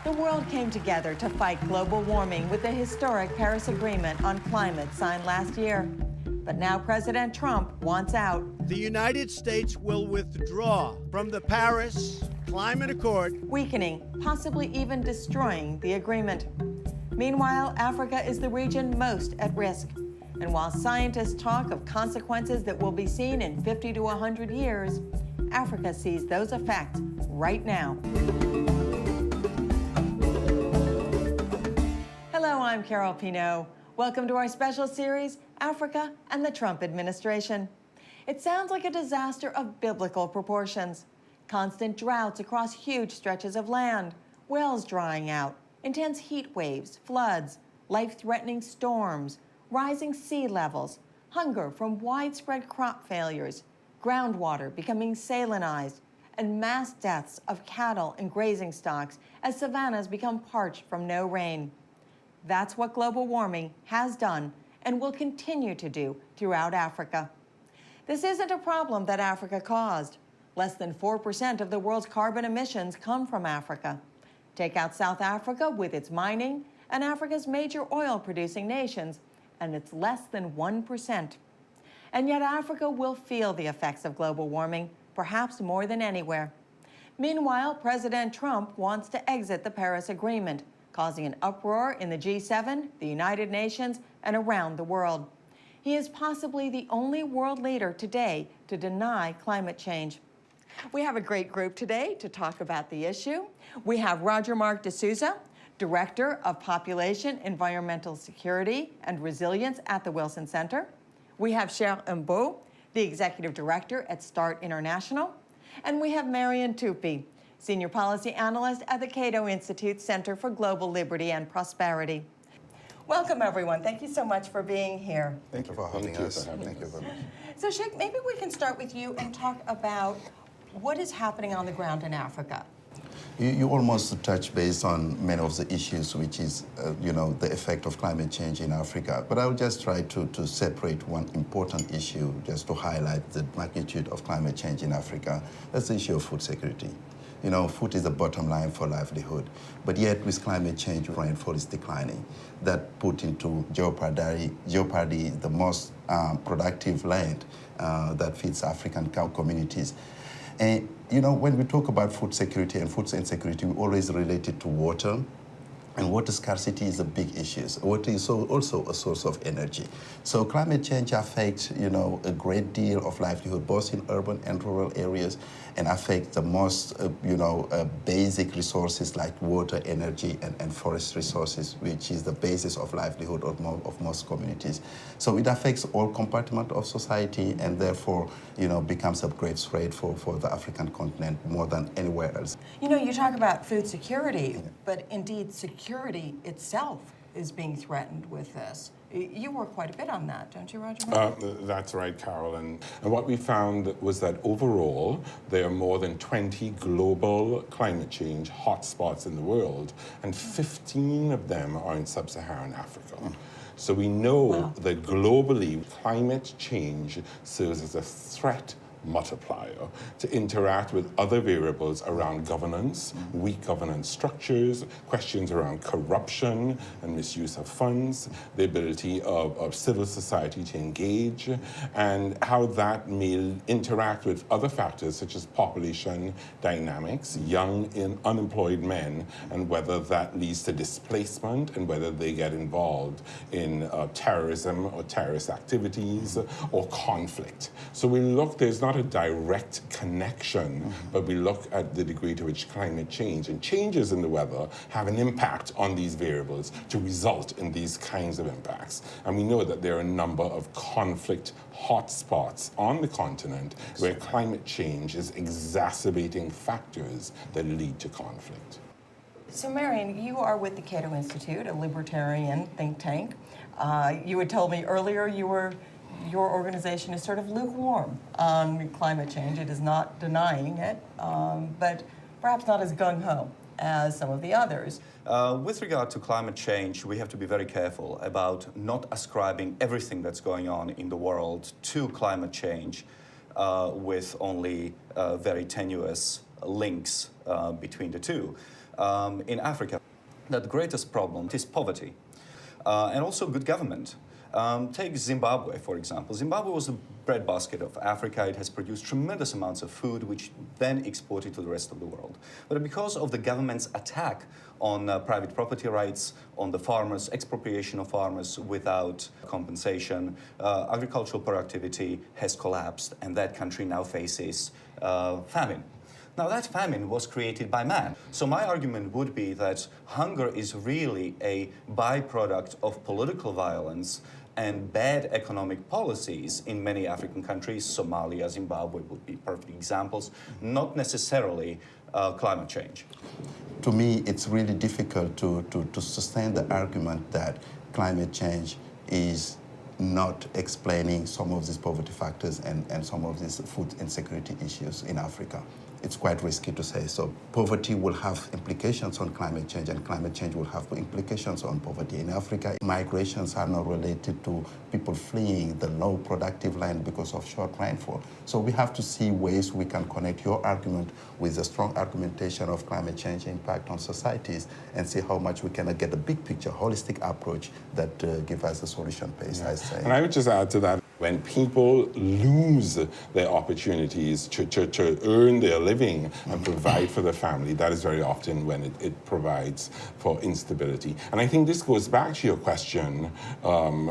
The world came together to fight global warming with the historic Paris Agreement on climate signed last year. But now President Trump wants out. The United States will withdraw from the Paris Climate Accord, Weakening, possibly even destroying the agreement. Meanwhile, Africa is the region most at risk. And while scientists talk of consequences that will be seen in 50 to 100 years, Africa sees those effects right now. Hello, I'm Carol Pinault. Welcome to our special series, Africa and the Trump Administration. It sounds like a disaster of biblical proportions. Constant droughts across huge stretches of land, wells drying out, intense heat waves, floods, life-threatening storms, rising sea levels, hunger from widespread crop failures, groundwater becoming salinized, and mass deaths of cattle and grazing stocks as savannas become parched from no rain. That's what global warming has done and will continue to do throughout Africa. This isn't a problem that Africa caused. Less than 4% of the world's carbon emissions come from Africa. Take out South Africa with its mining and Africa's major oil-producing nations, and it's less than 1%. And yet Africa will feel the effects of global warming, perhaps more than anywhere. Meanwhile, President Trump wants to exit the Paris Agreement, causing an uproar in the G7, the United Nations, and around the world. He is possibly the only world leader today to deny climate change. We have a great group today to talk about the issue. We have Roger Mark D'Souza, Director of Population, Environmental Security, and Resilience at the Wilson Center. We have Cher Mbo, the Executive Director at START International. And we have Marian Tupy, Senior Policy Analyst at the Cato Institute Center for Global Liberty and Prosperity. Welcome, everyone. Thank you so much for being here. Thank you for having us. Thank you very much. So, Sheikh, maybe we can start with you and talk about what is happening on the ground in Africa. You almost touch base on many of the issues, which is, the effect of climate change in Africa. But I'll just try to separate one important issue just to highlight the magnitude of climate change in Africa. That's the issue of food security. Food is the bottom line for livelihood. But yet, with climate change, rainfall is declining. That put into jeopardy the most productive land that feeds African communities. And, when we talk about food security and food insecurity, we always relate it to water. And water scarcity is a big issue. Water is also a source of energy. So climate change affects, a great deal of livelihood, both in urban and rural areas, and affects the most, basic resources like water, energy, and forest resources, which is the basis of livelihood of most communities. So it affects all compartments of society, and therefore, becomes a great threat for the African continent more than anywhere else. You talk about food security, but indeed security itself is being threatened with this. You work quite a bit on that, don't you, Roger? That's right, Carol. And what we found was that overall, there are more than 20 global climate change hotspots in the world, and 15 of them are in sub-Saharan Africa. So we know that globally, climate change serves as a threat multiplier to interact with other variables around governance, weak governance structures, questions around corruption and misuse of funds, the ability of civil society to engage, and how that may interact with other factors such as population dynamics, young and unemployed men, and whether that leads to displacement and whether they get involved in terrorism or terrorist activities or conflict. So there's not a direct connection, but we look at the degree to which climate change and changes in the weather have an impact on these variables to result in these kinds of impacts. And we know that there are a number of conflict hotspots on the continent where climate change is exacerbating factors that lead to conflict. So, Marian, you are with the Cato Institute, a libertarian think tank. You had told me earlier your organization is sort of lukewarm on climate change. It is not denying it, but perhaps not as gung-ho as some of the others. With regard to climate change, we have to be very careful about not ascribing everything that's going on in the world to climate change with only very tenuous links between the two. in Africa. The greatest problem is poverty and also good government. Take Zimbabwe, for example. Zimbabwe was the breadbasket of Africa. It has produced tremendous amounts of food, which then exported to the rest of the world. But because of the government's attack on private property rights, on the farmers, expropriation of farmers without compensation, agricultural productivity has collapsed, and that country now faces famine. Now, that famine was created by man. So my argument would be that hunger is really a byproduct of political violence and bad economic policies in many African countries. Somalia, Zimbabwe would be perfect examples, not necessarily climate change. To me, it's really difficult to sustain the argument that climate change is not explaining some of these poverty factors and some of these food insecurity issues in Africa. It's quite risky to say so. Poverty will have implications on climate change, and climate change will have implications on poverty. In Africa, migrations are not related to people fleeing the low productive land because of short rainfall. So we have to see ways we can connect your argument with the strong argumentation of climate change impact on societies and see how much we can get a big picture, holistic approach that give us a solution base, I say. And I would just add to that, when people lose their opportunities to earn their living and provide for their family, that is very often when it provides for instability. And I think this goes back to your question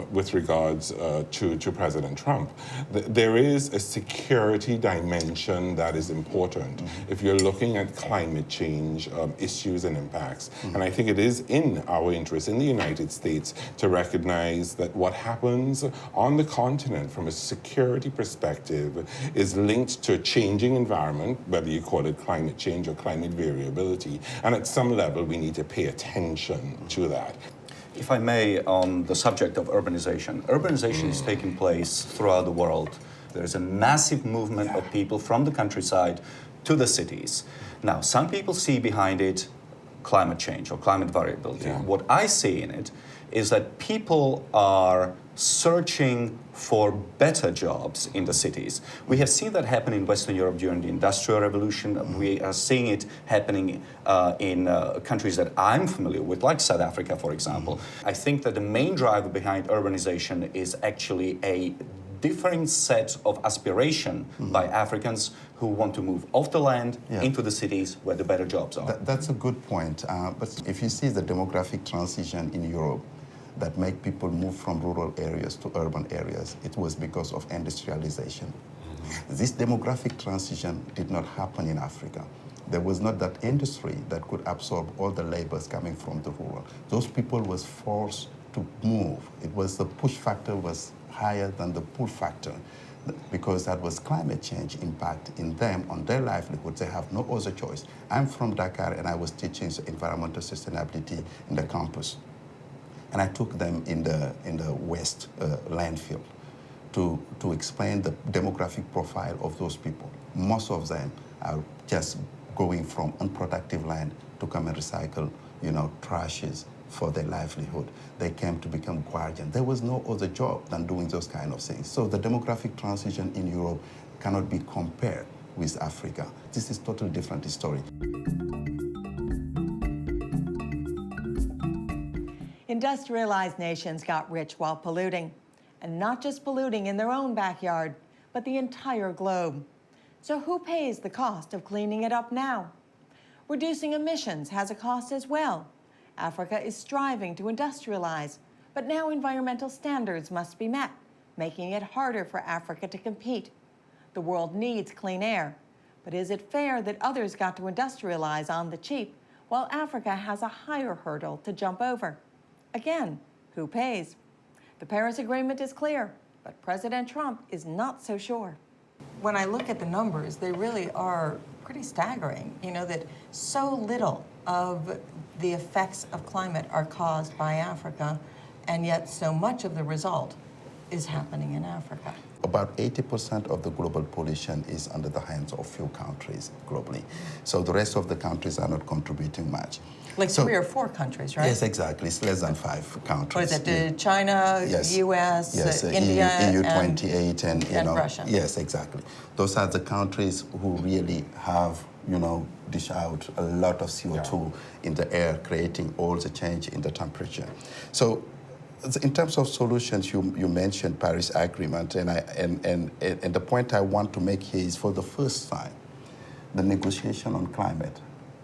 with regards to President Trump. There is a security dimension that is important if you're looking at climate change issues and impacts. And I think it is in our interest in the United States to recognize that what happens on the continent from a security perspective is linked to a changing environment, whether you call it climate change or climate variability. And at some level, we need to pay attention to that. If I may, on the subject of urbanization. Urbanization is taking place throughout the world. There's a massive movement of people from the countryside to the cities. Now, some people see behind it climate change or climate variability. Yeah. What I see in it is that people are searching for better jobs in the cities. We have seen that happen in Western Europe during the Industrial Revolution. We are seeing it happening in countries that I'm familiar with, like South Africa, for example. I think that the main driver behind urbanization is actually a different set of aspiration by Africans who want to move off the land into the cities where the better jobs are. That's a good point. But if you see the demographic transition in Europe that make people move from rural areas to urban areas, it was because of industrialization. This demographic transition did not happen in Africa. There was not that industry that could absorb all the labors coming from the rural. Those people was forced to move. It was the push factor was higher than the pull factor because that was climate change impact in them on their livelihoods. They have no other choice. I'm from Dakar and I was teaching environmental sustainability in the campus. And I took them in the West landfill to explain the demographic profile of those people. Most of them are just going from unproductive land to come and recycle, trashes for their livelihood. They came to become guardians. There was no other job than doing those kind of things. So the demographic transition in Europe cannot be compared with Africa. This is a totally different story. Industrialized nations got rich while polluting, and not just polluting in their own backyard, but the entire globe. So who pays the cost of cleaning it up now? Reducing emissions has a cost as well. Africa is striving to industrialize, but now environmental standards must be met, making it harder for Africa to compete. The world needs clean air, but is it fair that others got to industrialize on the cheap while Africa has a higher hurdle to jump over? Again, who pays? The Paris Agreement is clear, but President Trump is not so sure. When I look at the numbers, they really are pretty staggering, that so little of the effects of climate are caused by Africa, and yet so much of the result is happening in Africa. About 80% of the global pollution is under the hands of few countries globally. So the rest of the countries are not contributing much. Like 3 or 4 countries, right? Yes, exactly. It's less than 5 countries. What is it? China, yes. U.S., yes, India, EU 28, and Russia. Yes, exactly. Those are the countries who really have dish out a lot of CO2 in the air, creating all the change in the temperature. So in terms of solutions, you mentioned Paris Agreement, and the point I want to make here is for the first time, the negotiation on climate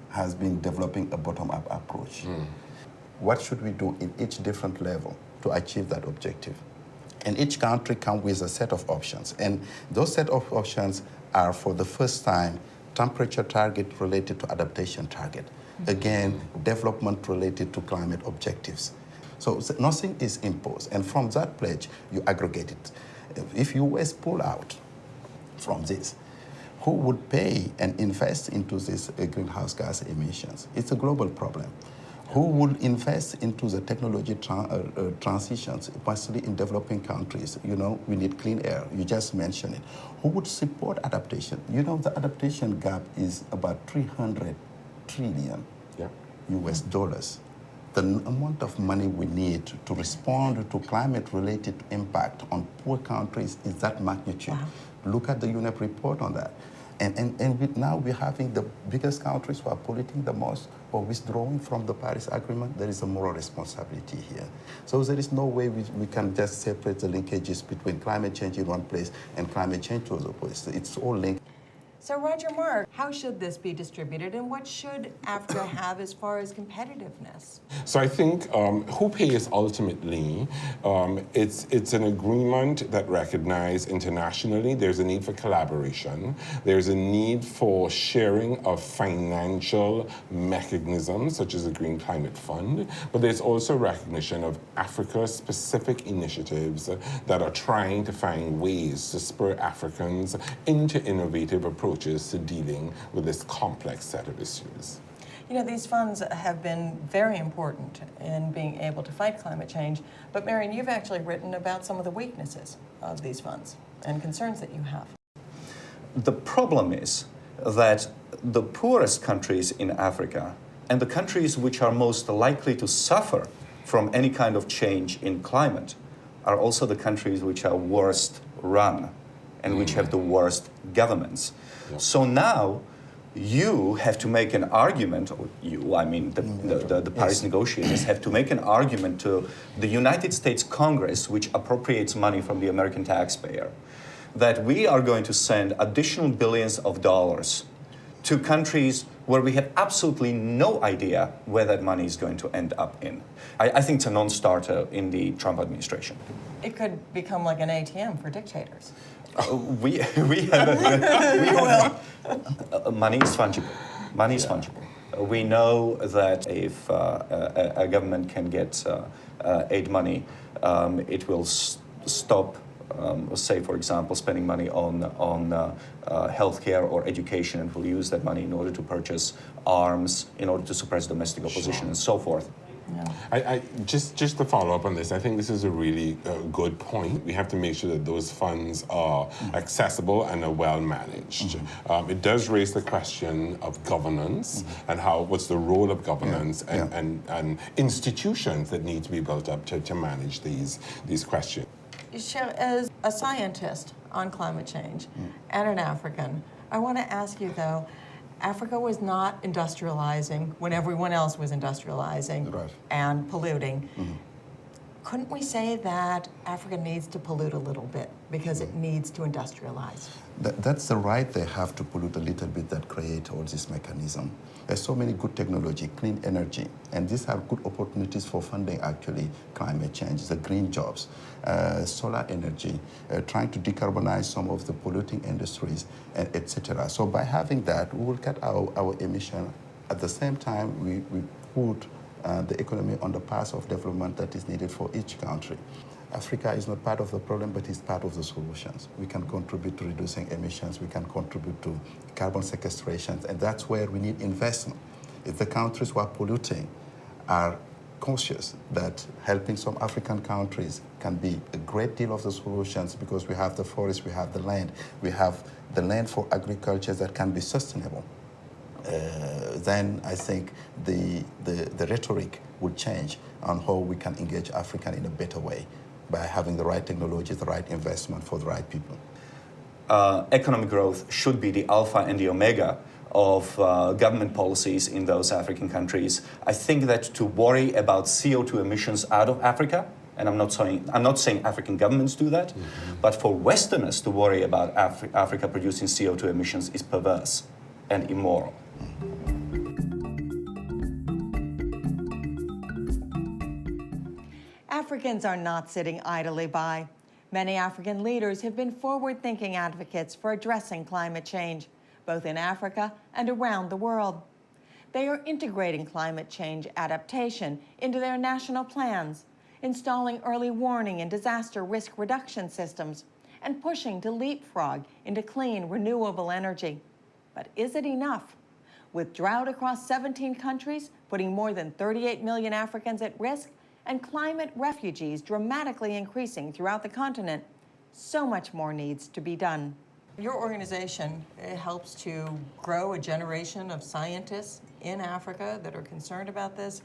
has been developing a bottom-up approach. What should we do in each different level to achieve that objective? And each country comes with a set of options. And those set of options are, for the first time, temperature target related to adaptation target. Again, development related to climate objectives. So nothing is imposed. And from that pledge, you aggregate it. If US pull out from this, who would pay and invest into these greenhouse gas emissions? It's a global problem. Who would invest into the technology transitions, especially in developing countries? We need clean air. You just mentioned it. Who would support adaptation? The adaptation gap is about 300 trillion US dollars. The amount of money we need to respond to climate-related impact on poor countries is that magnitude. Wow. Look at the UNEP report on that. And now we're having the biggest countries who are polluting the most or withdrawing from the Paris Agreement. There is a moral responsibility here. So there is no way we can just separate the linkages between climate change in one place and climate change to other places. It's all linked. So Roger Mark, how should this be distributed, and what should Africa have as far as competitiveness? So I think who pays ultimately, it's an agreement that recognizes internationally there's a need for collaboration, there's a need for sharing of financial mechanisms such as the Green Climate Fund, but there's also recognition of Africa's specific initiatives that are trying to find ways to spur Africans into innovative approaches to dealing with this complex set of issues. These funds have been very important in being able to fight climate change, but Marion, you've actually written about some of the weaknesses of these funds and concerns that you have. The problem is that the poorest countries in Africa and the countries which are most likely to suffer from any kind of change in climate are also the countries which are worst run and which have the worst governments. So now you have to make an argument, or the Paris negotiators have to make an argument to the United States Congress, which appropriates money from the American taxpayer, that we are going to send additional billions of dollars to countries where we have absolutely no idea where that money is going to end up in. I think it's a non-starter in the Trump administration. It could become like an ATM for dictators. Money is fungible. Money is fungible. We know that if a government can get aid money, it will stop, say, for example, spending money on healthcare or education, and will use that money in order to purchase arms, in order to suppress domestic opposition, and so forth. I just to follow up on this, I think this is a really good point. We have to make sure that those funds are accessible and are well managed. It does raise the question of governance and what's the role of governance and institutions that need to be built up to manage these questions. As a scientist on climate change and an African, I want to ask you though, Africa was not industrializing when everyone else was industrializing and polluting. Couldn't we say that Africa needs to pollute a little bit because it needs to industrialize? That's the right they have to pollute a little bit that create all this mechanism. There's so many good technology, clean energy, and these are good opportunities for funding actually climate change, the green jobs, solar energy, trying to decarbonize some of the polluting industries, and etc. So by having that, we will cut our emission. At the same time, we put the economy on the path of development that is needed for each country. Africa is not part of the problem, but is part of the solutions. We can contribute to reducing emissions, we can contribute to carbon sequestration, and that's where we need investment. If the countries who are polluting are conscious that helping some African countries can be a great deal of the solutions, because we have the forest, we have the land for agriculture that can be sustainable, then I think the rhetoric would change on how we can engage Africa in a better way by having the right technology, the right investment for the right people. Economic growth should be the alpha and the omega of government policies in those African countries. I think that to worry about CO2 emissions out of Africa, and I'm not saying African governments do that, but for Westerners to worry about Africa producing CO2 emissions is perverse and immoral. Africans are not sitting idly by. Many African leaders have been forward-thinking advocates for addressing climate change, both in Africa and around the world. They are integrating climate change adaptation into their national plans, installing early warning and disaster risk reduction systems, and pushing to leapfrog into clean, renewable energy. But is it enough? With drought across 17 countries, putting more than 38 million Africans at risk, and climate refugees dramatically increasing throughout the continent, so much more needs to be done. Your organization helps to grow a generation of scientists in Africa that are concerned about this.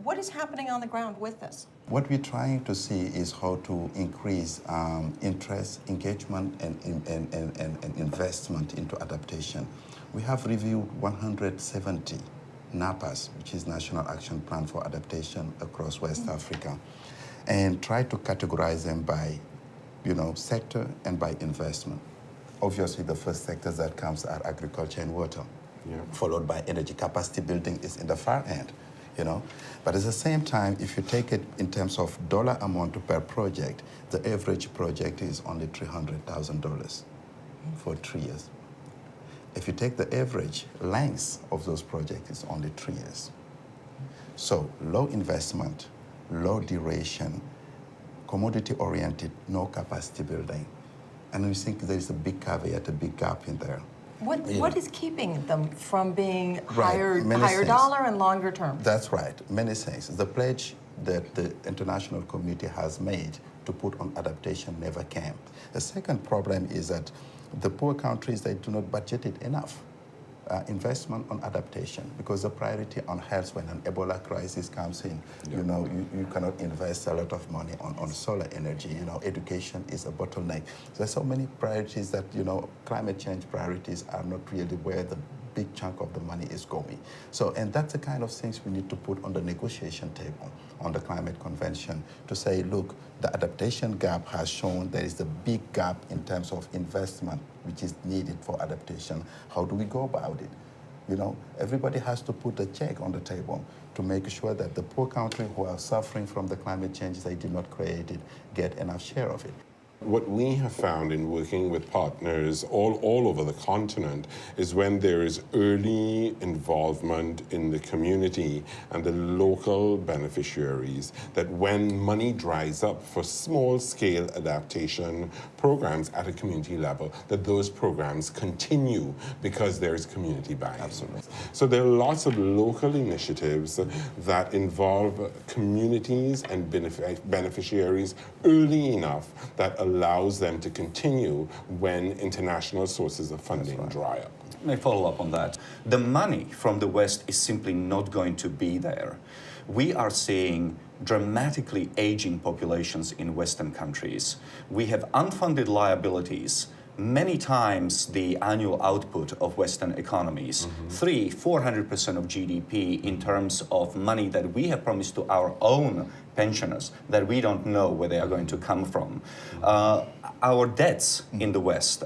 What is happening on the ground with this? What we're trying to see is how to increase interest, engagement, and investment into adaptation. We have reviewed 170 NAPAs, which is National Action Plan for Adaptation across West Africa, and try to categorize them by, sector and by investment. Obviously, the first sectors that comes are agriculture and water, followed by energy capacity building is in the far end, But at the same time, if you take it in terms of dollar amount per project, the average project is only $300,000 for 3 years. If you take the average length of those projects, it's only 3 years. So low investment, low duration, commodity-oriented, no capacity building. And we think there is a big caveat, a big gap in there. What is keeping them from being Right, higher dollar and longer term? That's right, many things. The pledge that the international community has made to put on adaptation never came. The second problem is that the poor countries, they do not budget it enough. Investment on adaptation, because the priority on health when an Ebola crisis comes in, you cannot invest a lot of money on solar energy. Education is a bottleneck. There's so many priorities that, climate change priorities are not really where the big chunk of the money is going. So, and that's the kind of things we need to put on the negotiation table, on the climate convention, to say, look, the adaptation gap has shown there is a big gap in terms of investment which is needed for adaptation. How do we go about it? Everybody has to put a check on the table to make sure that the poor countries who are suffering from the climate change they did not create it get enough share of it. What we have found in working with partners all over the continent is when there is early involvement in the community and the local beneficiaries, that when money dries up for small-scale adaptation programs at a community level, that those programs continue because there is community buy-in. Absolutely. So there are lots of local initiatives that involve communities and beneficiaries early enough that allows them to continue when international sources of funding dry up. Let me follow up on that. The money from the West is simply not going to be there. We are seeing dramatically aging populations in Western countries. We have unfunded liabilities, many times the annual output of Western economies, 400% of GDP in terms of money that we have promised to our own pensioners that we don't know where they are going to come from. Our debts in the West,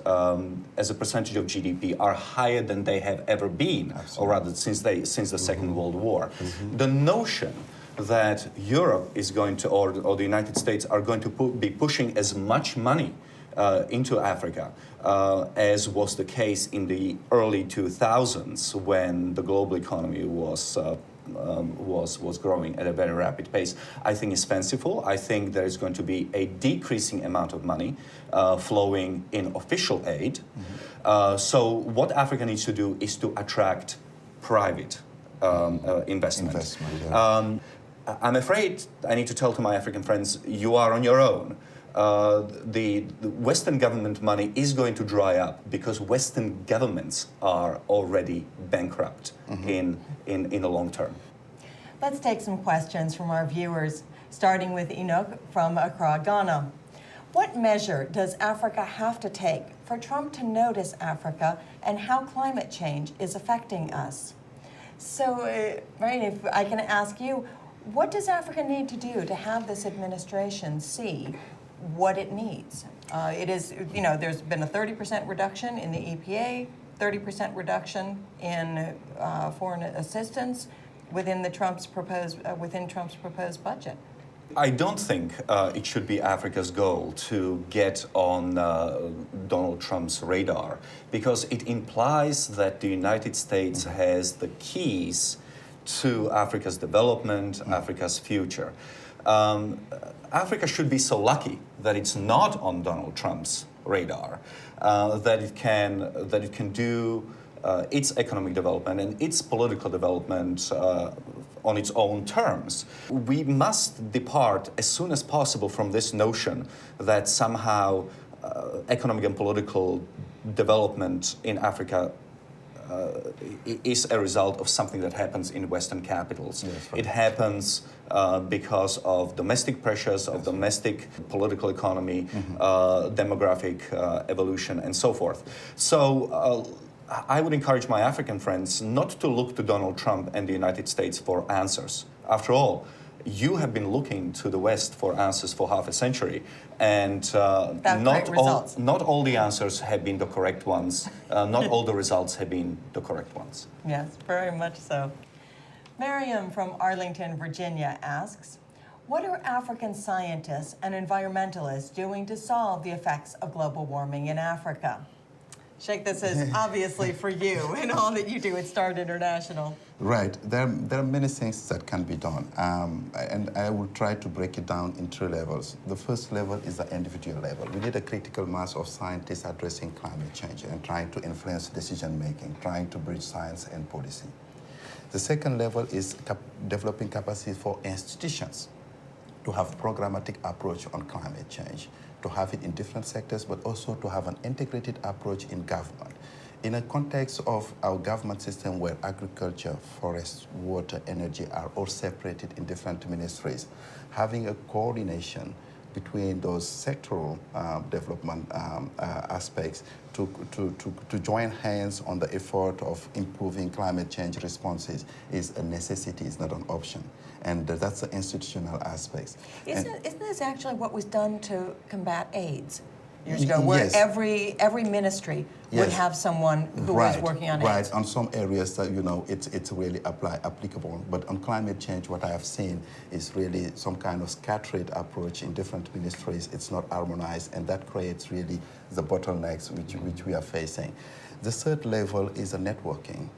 as a percentage of GDP, are higher than they have ever been, or rather since the Second World War. The notion that Europe is going to, or the United States are going to be pushing as much money into Africa, as was the case in the early 2000s when the global economy was growing at a very rapid pace, I think is fanciful. I think there is going to be a decreasing amount of money flowing in official aid. So what Africa needs to do is to attract private investment. I'm afraid I need to tell to my African friends, you are on your own. The Western government money is going to dry up because Western governments are already bankrupt in the long term. Let's take some questions from our viewers, starting with Enoch from Accra, Ghana. What measure does Africa have to take for Trump to notice Africa and how climate change is affecting us? So, right, if I can ask you, what does Africa need to do to have this administration see what it needs? It is, you know, there's been a 30% reduction in the EPA, 30% reduction in foreign assistance within Trump's proposed budget. I don't think it should be Africa's goal to get on Donald Trump's radar, because it implies that the United States has the keys to Africa's development, Africa's future. Africa should be so lucky that it's not on Donald Trump's radar, that it can do its economic development and its political development on its own terms. We must depart as soon as possible from this notion that somehow economic and political development in Africa is a result of something that happens in Western capitals. Yes, right. It happens because of domestic pressures, of domestic political economy, demographic evolution, and so forth. So I would encourage my African friends not to look to Donald Trump and the United States for answers. After all, you have been looking to the West for answers for half a century, and not all the answers have been the correct ones. Not all the results have been the correct ones. Yes, very much so. Miriam from Arlington, Virginia asks, what are African scientists and environmentalists doing to solve the effects of global warming in Africa? Sheikh, this is obviously for you and all that you do at START International. Right. There are many things that can be done, and I will try to break it down in 3 levels. The first level is the individual level. We need a critical mass of scientists addressing climate change and trying to influence decision-making, trying to bridge science and policy. The second level is developing capacity for institutions to have programmatic approach on climate change, to have it in different sectors, but also to have an integrated approach in government. In a context of our government system where agriculture, forest, water, energy are all separated in different ministries, having a coordination between those sectoral development aspects to join hands on the effort of improving climate change responses is a necessity, it's not an option. And that's the institutional aspects. Isn't this actually what was done to combat AIDS years ago, where yes. every ministry would Yes. have someone who was working on AIDS? Right, on some areas that, you know, it's really applicable. But on climate change, what I have seen is really some kind of scattered approach in different ministries. It's not harmonized, and that creates really the bottlenecks which we are facing. The third level is the networking.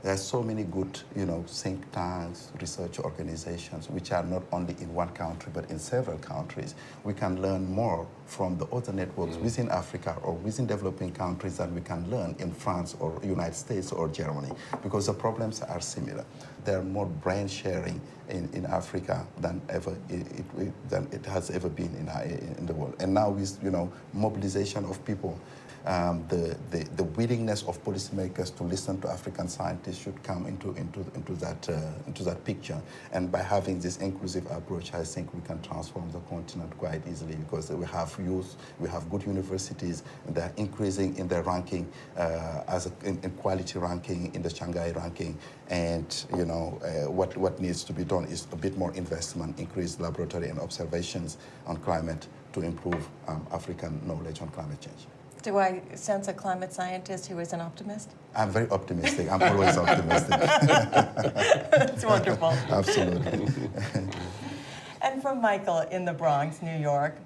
There are so many good, you know, think tanks, research organizations, which are not only in one country, but in several countries. We can learn more from the other networks within Africa or within developing countries than we can learn in France or United States or Germany, because the problems are similar. There are more brain sharing in Africa than it has ever been in the world. And now with, you know, mobilization of people, the willingness of policymakers to listen to African scientists should come into that picture. And by having this inclusive approach, I think we can transform the continent quite easily, because we have youth, we have good universities, and they're increasing in their ranking, in quality ranking, in the Shanghai ranking. And you know what needs to be done is a bit more investment, increased laboratory and observations on climate to improve African knowledge on climate change. Do I sense a climate scientist who is an optimist? I'm very optimistic. I'm always optimistic. That's wonderful. Absolutely. And from Michael in the Bronx, New York,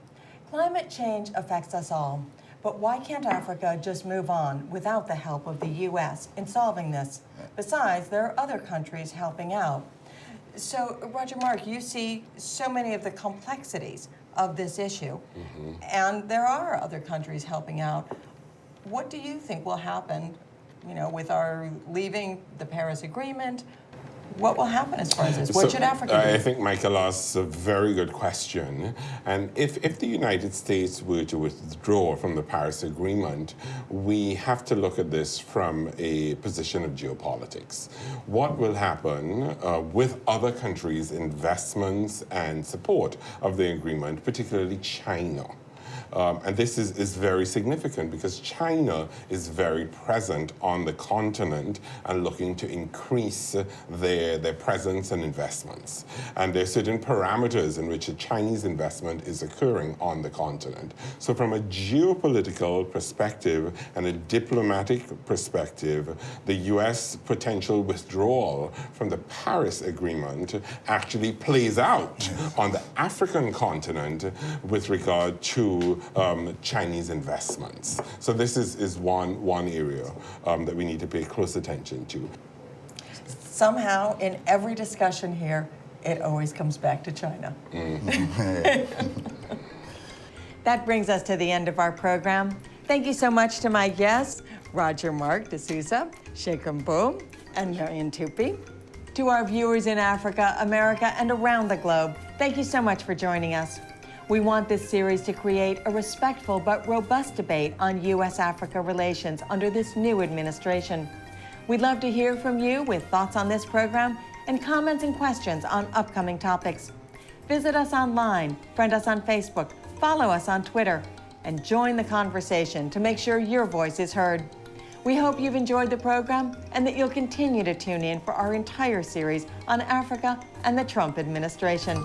climate change affects us all, but why can't Africa just move on without the help of the U.S. in solving this? Besides, there are other countries helping out. So, Roger Mark, you see so many of the complexities of this issue, and there are other countries helping out. What do you think will happen, you know, with our leaving the Paris Agreement? What will happen as far as this? What should Africa do? I think Michael asks a very good question. And if the United States were to withdraw from the Paris Agreement, we have to look at this from a position of geopolitics. What will happen with other countries' investments and support of the agreement, particularly China? And this is very significant because China is very present on the continent and looking to increase their presence and investments. And there are certain parameters in which a Chinese investment is occurring on the continent. So from a geopolitical perspective and a diplomatic perspective, the US potential withdrawal from the Paris Agreement actually plays out on the African continent with regard to Chinese investments. So this is one area that we need to pay close attention to. Somehow, in every discussion here, it always comes back to China. That brings us to the end of our program. Thank you so much to my guests, Roger Mark D'Souza, Shekhar Boum, and Marian Tupy. To our viewers in Africa, America, and around the globe, thank you so much for joining us. We want this series to create a respectful but robust debate on U.S.-Africa relations under this new administration. We'd love to hear from you with thoughts on this program and comments and questions on upcoming topics. Visit us online, friend us on Facebook, follow us on Twitter, and join the conversation to make sure your voice is heard. We hope you've enjoyed the program and that you'll continue to tune in for our entire series on Africa and the Trump administration.